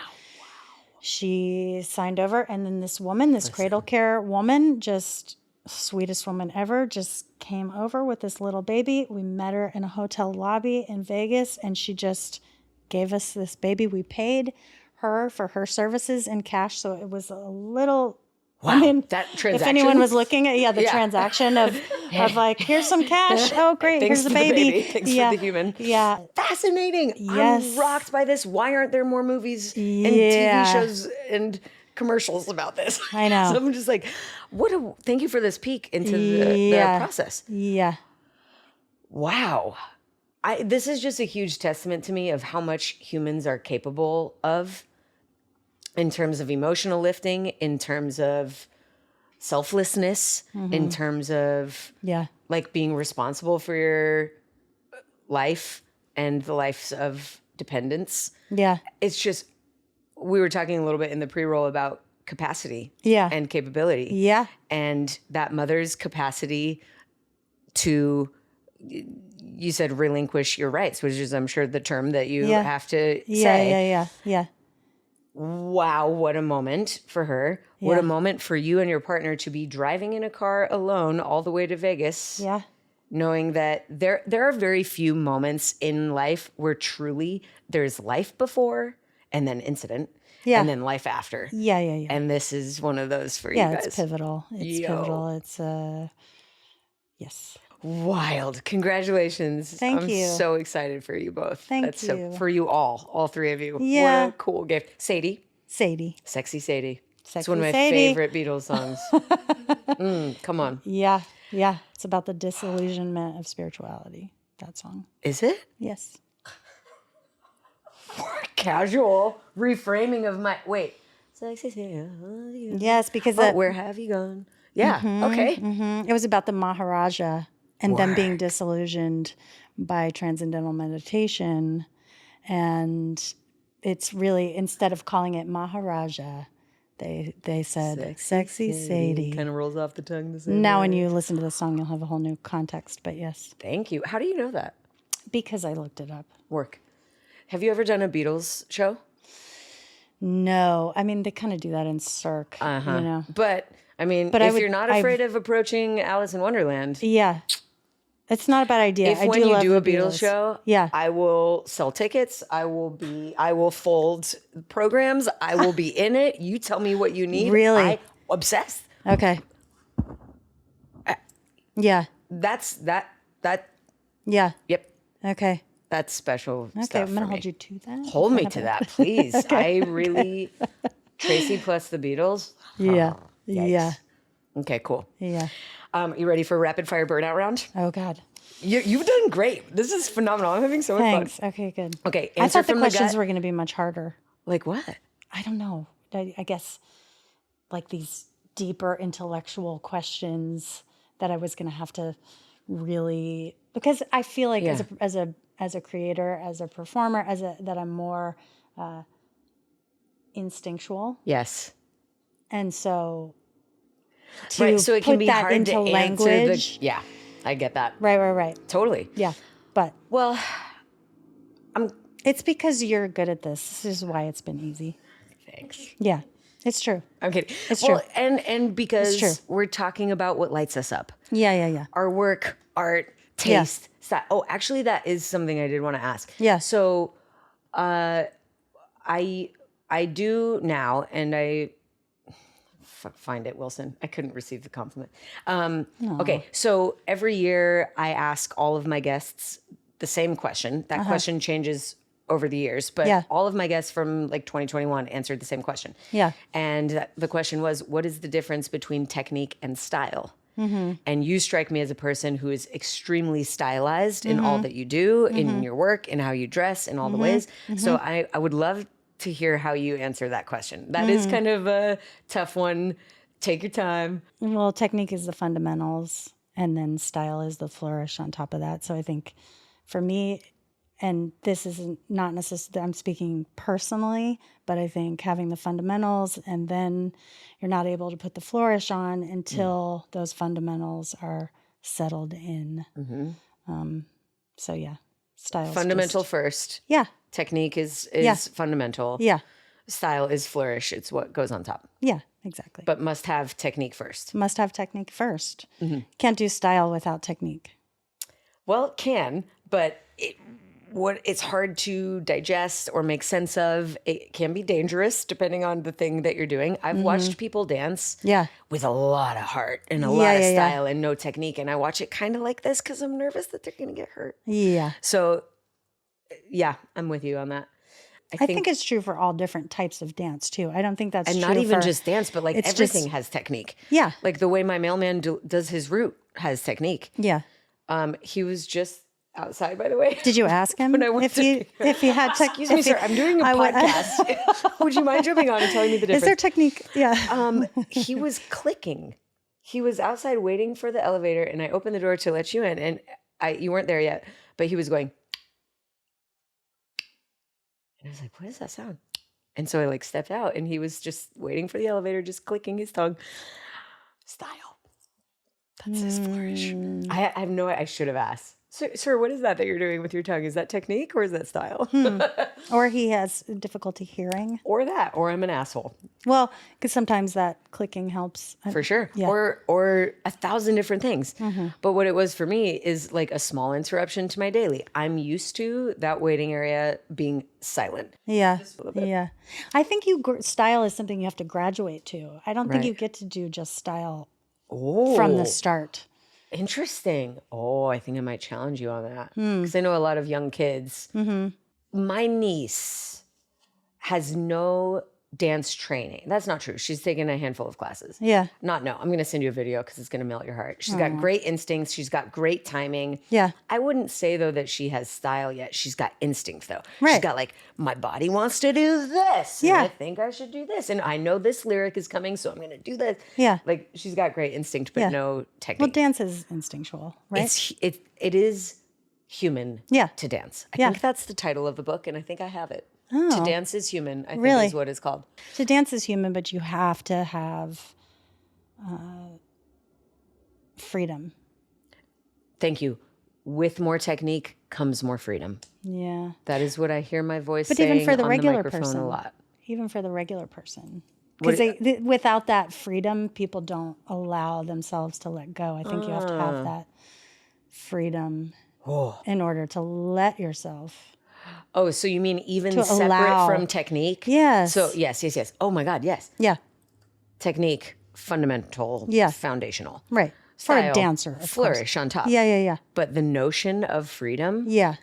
she signed over. And then this woman, this cradle care woman, just sweetest woman ever, just came over with this little baby. We met her in a hotel lobby in Vegas, and she just gave us this baby. We paid her for her services in cash. So it was a little... Wow, I mean, that transaction. If anyone was looking at the transaction of like, here's some cash. Oh, great. Thanks Here's the for baby. Thanks for the human. Yeah. Fascinating. Yes. I'm rocked by this. Why aren't there more movies and TV shows and commercials about this? I know. So I'm just like, thank you for this peek into the process. Yeah. Wow. This is just a huge testament to me of how much humans are capable of in terms of emotional lifting, in terms of selflessness, in terms of like being responsible for your life and the lives of dependents. Yeah. It's just, we were talking a little bit in the pre-roll about capacity and capability. Yeah. And that mother's capacity to, you said relinquish your rights, which is, I'm sure, the term that you have to say. Yeah. Wow, what a moment for her. What a moment for you and your partner to be driving in a car alone all the way to Vegas. Yeah. Knowing that there are very few moments in life where truly there's life before and then incident and then life after. Yeah. And this is one of those for you guys. Yeah, it's pivotal. It's pivotal. It's yes. Wild. Congratulations. Thank you. I'm so excited for you both. Thank you. So, for you all three of you. Yeah. What a cool gift. Sadie. Sexy Sadie. It's one of my favorite Beatles songs. Come on. Yeah. It's about the disillusionment of spirituality, that song. Is it? Yes. Casual reframing of my... Wait. Sexy Sadie. Yes, because... where have you gone? Yeah. Okay. It was about the Maharaja and them being disillusioned by transcendental meditation. And it's really, instead of calling it Maharaja, they said Sexy Sadie. Kind of rolls off the tongue the same Now way. when you listen to the song, you'll have a whole new context, but yes. Thank you. How do you know that? Because I looked it up. Work. Have you ever done a Beatles show? No. I mean, they kind of do that in Cirque, you know. But, I mean, if you're not afraid of approaching Alice in Wonderland... Yeah. It's not a bad idea. If when you do a Beatles show, yeah, I will sell tickets. I will fold programs. I will be in it. You tell me what you need. Really? Obsessed. Okay. Yeah. That's that. Yeah. Yep. Okay. That's special stuff. Okay, I'm going to for hold me. you to that. Hold me to that, please. I really... Tracy plus the Beatles? Yeah. Yikes. Yeah. Okay, cool. Yeah. You ready for a rapid fire burnout round? Oh, God. You've done great. This is phenomenal. I'm having so much Thanks. fun. Okay, good. Okay, I answer thought the from questions gut. were going to be much harder. Like what? I don't know. I guess like these deeper intellectual questions that I was going to have to really, because I feel like as a creator, as a performer, that I'm more instinctual. Yes. And so so it can be hard into to language. answer the... Yeah, I get that. Right. Totally. Yeah. But well, it's because you're good at this. This is why it's been easy. Thanks. Yeah, it's true. I'm kidding. It's true. true. And because It's true. we're talking about what lights us up. Yeah. Our work, art, taste, style. Oh, actually, that is something I did want to ask. Yeah. So, I do now, and I find it, Wilson. I couldn't receive the compliment. Okay, so every year I ask all of my guests the same question. That question changes over the years, but all of my guests from like 2021 answered the same question. Yeah. And the question was, what is the difference between technique and style? Mm-hmm. And you strike me as a person who is extremely stylized in all that you do, in your work, in how you dress, in all the ways. So I would love to hear how you answer that question. That is kind of a tough one. Take your time. Well, technique is the fundamentals, And then style is the flourish on top of that. So I think for me, and this is not necessarily, I'm speaking personally, but I think having the fundamentals and then you're not able to put the flourish on until those fundamentals are settled in. So yeah, style's Fundamental just, first. yeah, Technique is Yeah. fundamental. yeah, Style is flourish. It's what goes on top. yeah, exactly. But must have technique first. Must have technique first. Can't do style without technique. Well, it can, but it's hard to digest or make sense of. It can be dangerous depending on the thing that you're doing. I've watched people dance Yeah. with a lot of heart and a Yeah, lot of yeah, yeah. style and no technique. And I watch it kind of like this because I'm nervous that they're going to get hurt. Yeah. So, yeah, I'm with you on that. I think it's true for all different types of dance too. I don't think that's and true not even for, just dance, but like it's everything just- has technique. Yeah. Like the way my mailman does his route has technique. Yeah. He was just outside, by the way. Did you ask him When I went if to he had tech? Excuse me, sir. I'm doing a podcast. Would you mind jumping on and telling me the Is there difference? technique? Yeah. He was clicking. He was outside waiting for the elevator, and I opened the door to let you in, and you weren't there yet, but he was going. And I was like, what is that sound? And so I like stepped out, and he was just waiting for the elevator, just clicking his tongue. Style. That's his flourish. I have no. I should have asked, sir. What is that you're doing with your tongue? Is that technique or is that style? Or he has difficulty hearing. Or that, or I'm an asshole. Well, because sometimes that clicking helps. For sure. Yeah. Or 1,000 different things. But what it was for me is like a small interruption to my daily. I'm used to that waiting area being silent. Yeah. Yeah. I think style is something you have to graduate to. I don't think Right. you get to do just style Oh, from the start. interesting. Oh, I think I might challenge you on that. Because I know a lot of young kids. My niece has no dance training. That's not true. She's taken a handful of classes. Yeah. I'm going to send you a video because it's going to melt your heart. She's got great instincts. She's got great timing. Yeah. I wouldn't say, though, that she has style yet. She's got instinct, though. Right. She's got like, my body wants to do this. Yeah. And I think I should do this. And I know this lyric is coming, so I'm going to do this. Yeah. Like, she's got great instinct, but Yeah. no technique. Well, dance is instinctual, right? It is human Yeah. to dance. I Yeah. think that's the title of the book, and I think I have it. Oh. To Dance is Human, I think Really? is what it's called. To dance is human, but you have to have freedom. Thank you. With more technique comes more freedom. Yeah. That is what I hear my voice But saying even for the on regular the microphone person, a lot. even for the regular person, What- because without that freedom, people don't allow themselves to let go. I think you have to have that freedom in order to let yourself. Oh, so you mean even To separate allow. from technique? Yes. So yes. Oh my God, yes. Yeah. Technique, fundamental, Yeah. foundational. Right. For a Style, dancer, of flourish on top. course. Yeah. But the notion of freedom, Yeah.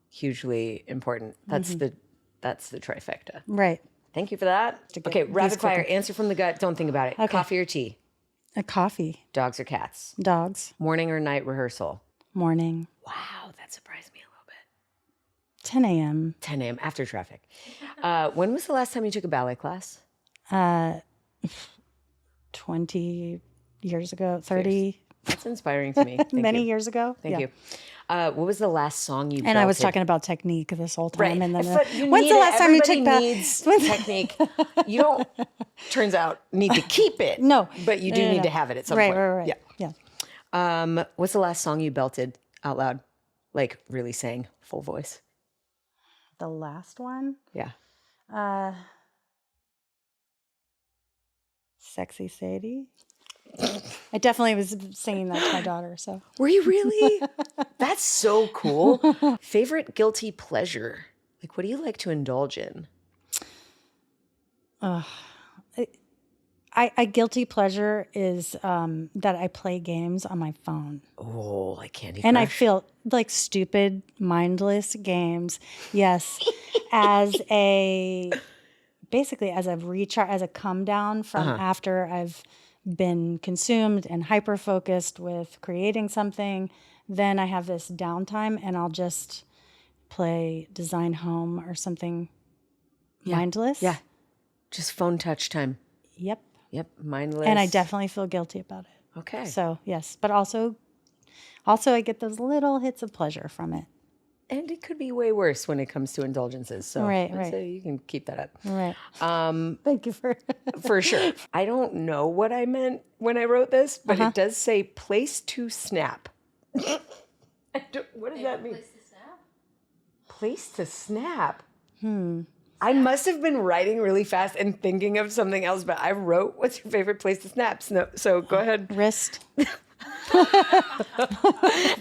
hugely important. That's the trifecta. Right. Thank you for that. get Okay, these rapid fire. cooking. Answer from the gut. Don't think about it. Okay. Coffee or tea? A coffee. Dogs or cats? Dogs. Morning or night rehearsal? Morning. Wow, that surprised me a little bit. 10 a.m. 10 a.m. after traffic. When was the last time you took a ballet class? 20 years ago, 30, That's inspiring to me. Thank many you. years ago. Thank you. What was the last song you And I was belted? talking about technique this whole time. Right. And then But you when's need the it. last time you Everybody took that? needs technique. You don't, turns out, need to keep it. No. But you do No, no, need no. to have it at some Right, point. right. Yeah. What's the last song you belted out loud? Like really sang full voice? The last one, Yeah. Sexy Sadie. I definitely was singing that to my daughter. So Were you really? That's so cool. Favorite guilty pleasure? Like, what do you like to indulge in? I guilty pleasure is that I play games on my phone. Oh, like Candy And I Crush? feel like stupid, mindless games. Yes. Basically as a recharge, as a come down from after I've been consumed and hyper focused with creating something. Then I have this downtime and I'll just play Design Home or something mindless. Yeah. Just phone touch time. Yep. Yep. Mindless. And I definitely feel guilty about it. Okay. So yes, but also I get those little hits of pleasure from it. And it could be way worse when it comes to indulgences. So Right, I'd right. say you can keep that up. Right. Thank you for For sure. I don't know what I meant when I wrote this, but it does say place to snap. What does that mean? Place to snap? Place to snap. I must have been writing really fast and thinking of something else, but I wrote, what's your favorite place to snap? So go ahead. wrist.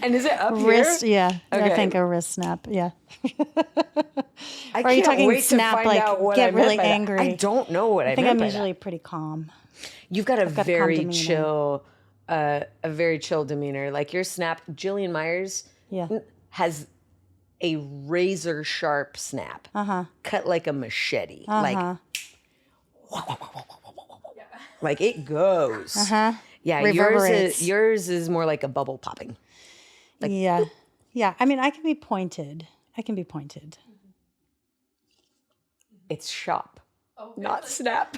And is it up Wrist, here? yeah. Okay. I think a wrist snap, yeah. I Or are you can't talking wait snap, to find like, out what get I meant really by that. angry? I don't know what I I think meant I'm by usually that. pretty calm. You've got a got a calm very demeanor. chill, a very chill demeanor. Like your snap, Jillian Myers Yeah. has a razor sharp snap, cut like a machete, like it goes. Yeah, Reverberates. yours is more like a bubble popping. Yeah. Yeah. I mean, I can be pointed. It's shop, Okay. not snap.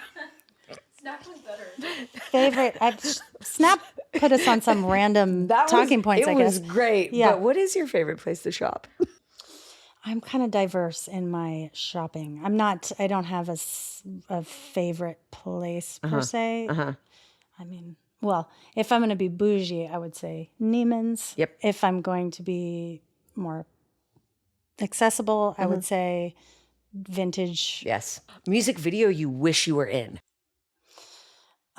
Snap was better. Favorite. Snap put us on some random talking points, I guess. It was great. Yeah. But what is your favorite place to shop? I'm kind of diverse in my shopping. I don't have a favorite place per se. I mean, well, if I'm going to be bougie, I would say Neiman's. Yep. If I'm going to be more accessible, I would say vintage. Yes. Music video you wish you were in.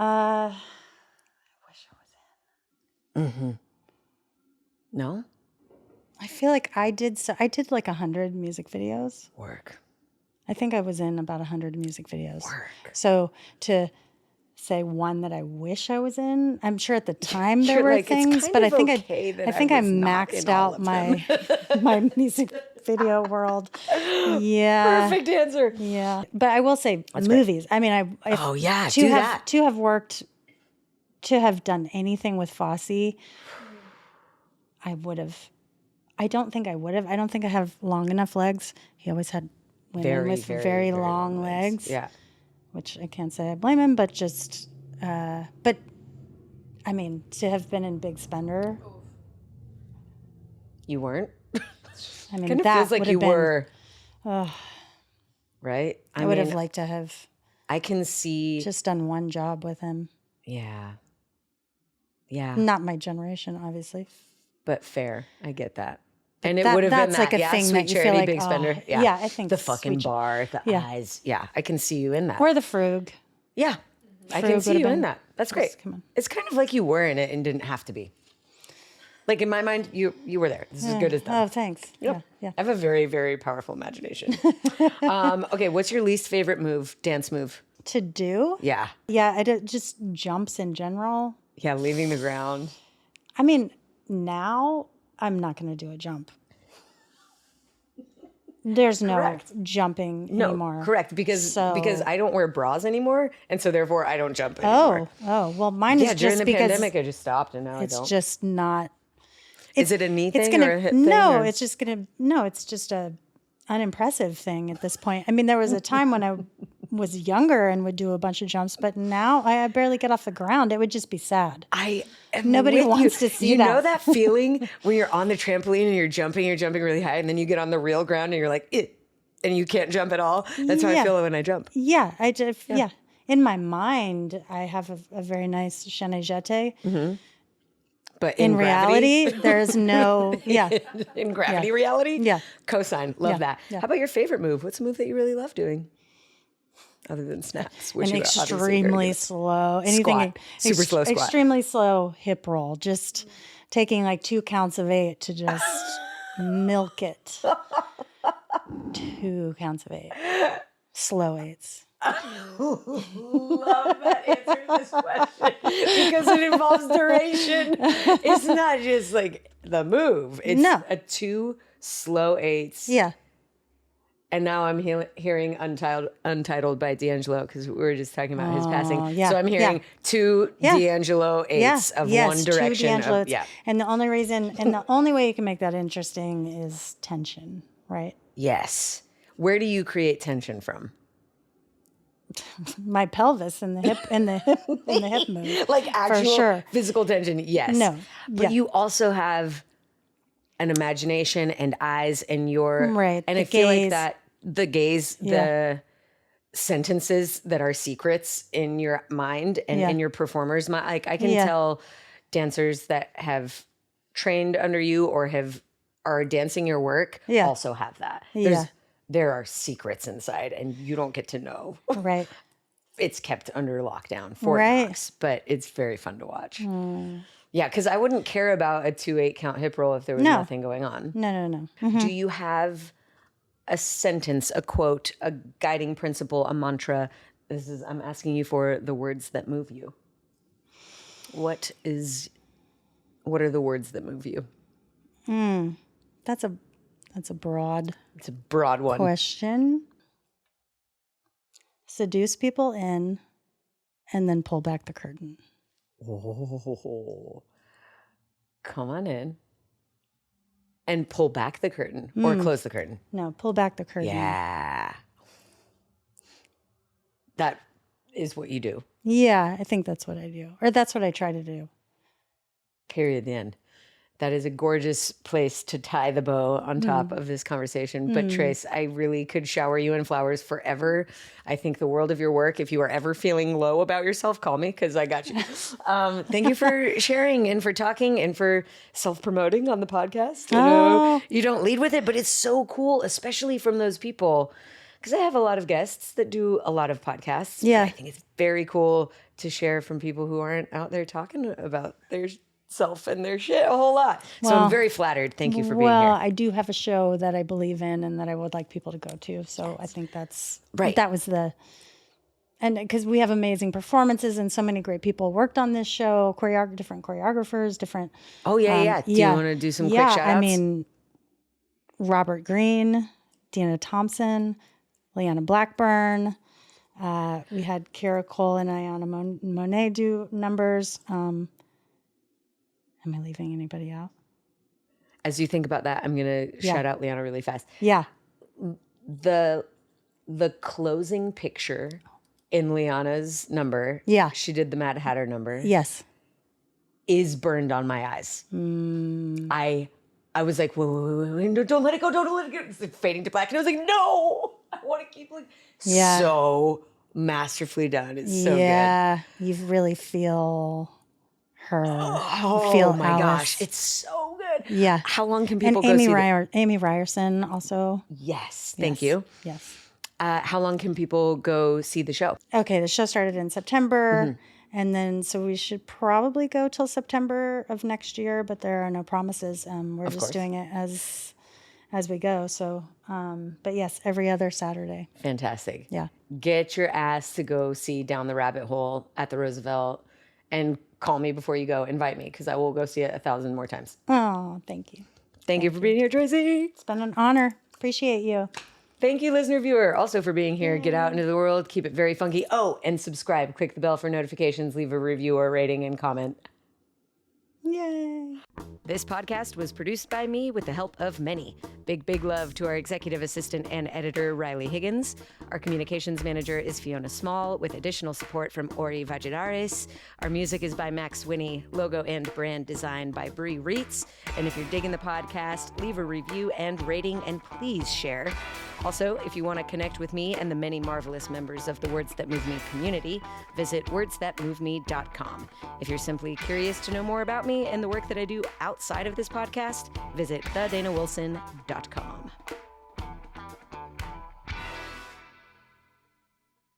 I wish I was in. No? I feel like I did like 100 music videos. Work. I think I was in about 100 music videos. Work. So to say one that I wish I was in, I'm sure at the time there You're were like, it's things, kind but of I think okay that I think I I was not maxed in all out of my my music video world. Yeah. Perfect answer. Yeah. But I will say movies. I mean, Oh, yeah, to do have that. to have done anything with Fosse, I would have. I don't think I would have. I don't think I have long enough legs. He always had women with very long legs. Yeah. Which I can't say I blame him, but just, but I mean, to have been in Big Spender, You weren't? I mean, Kind of that feels like would you have been, were. Right? I would have mean, liked to have I can see. just done one job with him. Yeah. Yeah. Not my generation, obviously. But fair. I get that. And it that- would have been that's that. like a yeah, thing Sweet that you feel Charity, like, Big oh, Spender. yeah, I think the Sweet fucking bar, the yeah. eyes. Yeah, I can see you in that. Or the Frug. Yeah, I Frug can see would you have in been- that. That's great. come on. It's kind of like you were in it and didn't have to be. Like in my mind, you were there. This is as good as done. Oh, thanks. Yep. Yeah. I have a very, very powerful imagination. Okay, what's your least favorite dance move? To do? Yeah. Yeah, just jumps in general. Yeah, leaving the ground. I mean, now I'm not going to do a jump. There's no Correct. jumping No, anymore. correct. Because So- I don't wear bras anymore, and so therefore I don't jump anymore. Oh, well, mine Yeah, is during just the because pandemic, I just stopped, and now I it's don't. just not. Is it a knee It's thing gonna or a hip thing? no. or- It's just gonna no. It's just a unimpressive thing at this point. I mean, there was a time when I was younger and would do a bunch of jumps, but now I barely get off the ground. It would just be sad. I am Nobody with wants you. to see You know that. that feeling when you're on the trampoline and you're jumping really high, and then you get on the real ground and you're like, and you can't jump at all. That's how I Yeah. feel when I jump. Yeah, I just yeah. In my mind, I have a very nice chaîne jeté. But In gravity- reality, there's no yeah. in gravity reality, Yeah. Cosign, love Yeah. that. Yeah. How about your favorite move? What's a move that you really love doing, other than snaps? Which An you are obviously very extremely good at. slow Squat. Super slow squat. extremely slow hip roll, just taking like 2 counts of 8 to just milk it. 2 counts of 8, slow 8s. Love that answer to this question because it involves duration. It's not just like the move. It's No. a 2 slow 8s. Yeah, And now I'm hearing Untitled by D'Angelo because we were just talking about his passing. yeah, So I'm hearing yeah. 2 Yeah. D'Angelo 8s of yes, One 2 Direction. D'Angelo. Yeah. And the only reason, and the only way you can make that interesting is tension, right? Yes. Where do you create tension from? my pelvis and the hip and the hip move. Like actual sure. physical tension, yes. No, But yeah. you also have an imagination and eyes and your Right, and the I feel like gaze. that the gaze, the sentences that are secrets in your mind and in your performer's mind. Like I can tell dancers that have trained under you or are dancing your work also have that. There are secrets inside and you don't get to know. Right. It's kept under lockdown for Knox, but it's very fun to watch. Yeah, because I wouldn't care about a 2/8 count hip roll if there was nothing going on. No. Do you have a sentence, a quote, a guiding principle, a mantra? I'm asking you for the words that move you. What are the words that move you? That's a broad It's a broad one. question. Seduce people in and then pull back the curtain. Oh, come on in. And pull back the curtain or close the curtain. No, pull back the curtain. Yeah. That is what you do. Yeah, I think that's what I do. Or that's what I try to do. Period. The end. That is a gorgeous place to tie the bow on top of this conversation. But Trace, I really could shower you in flowers forever. I think the world of your work. If you are ever feeling low about yourself, call me because I got you. Thank you for sharing and for talking and for self-promoting on the podcast. You know, you don't lead with it, but it's so cool, especially from those people. Because I have a lot of guests that do a lot of podcasts. Yeah. I think it's very cool to share from people who aren't out there talking about their self and their shit a whole lot. So I'm very flattered. Thank you for being Well, here. I do have a show that I believe in and that I would like people to go to. So I think that's Right. That was and because we have amazing performances and so many great people worked on this show, different choreographers, different. Oh, yeah. Do you want to do some quick shout outs? I mean, Robert Greene, Deanna Thompson, Leanna Blackburn. We had Kara Cole and Ayana Monet do numbers. Am I leaving anybody out? As you think about that, I'm going to shout out Liana really fast. Yeah. The closing picture in Liana's number, she did the Mad Hatter number, Yes. is burned on my eyes. I was like, wait, no, don't let it go, don't let it go. It's like fading to black. And I was like, no, I want to keep so masterfully done. It's so good. Yeah. You really feel her. Oh, feel my Alice. gosh. It's so good. Yeah. How long can people And go Amy see Amy Ryerson also. Yes. Thank you. Yes. How long can people go see the show? Okay, the show started in September, and then so we should probably go till September of next year, but there are no promises. We're just doing it as we go. So, but yes, every other Saturday. Fantastic. Yeah. Get your ass to go see Down the Rabbit Hole at the Roosevelt and call me before you go. Invite me because I will go see it 1,000 more times. Oh, thank you. Thank you for being here, Tracy. It's been an honor. Appreciate you. Thank you, listener, viewer, also for being here. Get out into the world. Keep it very funky. Oh, and subscribe. Click the bell for notifications. Leave a review or rating and comment. Yay. This podcast was produced by me with the help of many. Big love to our executive assistant and editor, Riley Higgins. Our communications manager is Fiona Small, with additional support from Ori Valladares. Our music is by Max Winnie, logo and brand design by Bree Reitz. And if you're digging the podcast, leave a review and rating, and please share. Also, if you want to connect with me and the many marvelous members of the Words That Move Me community, visit wordsthatmoveme.com. If you're simply curious to know more about me and the work that I do outside of this podcast, visit thedanawilson.com.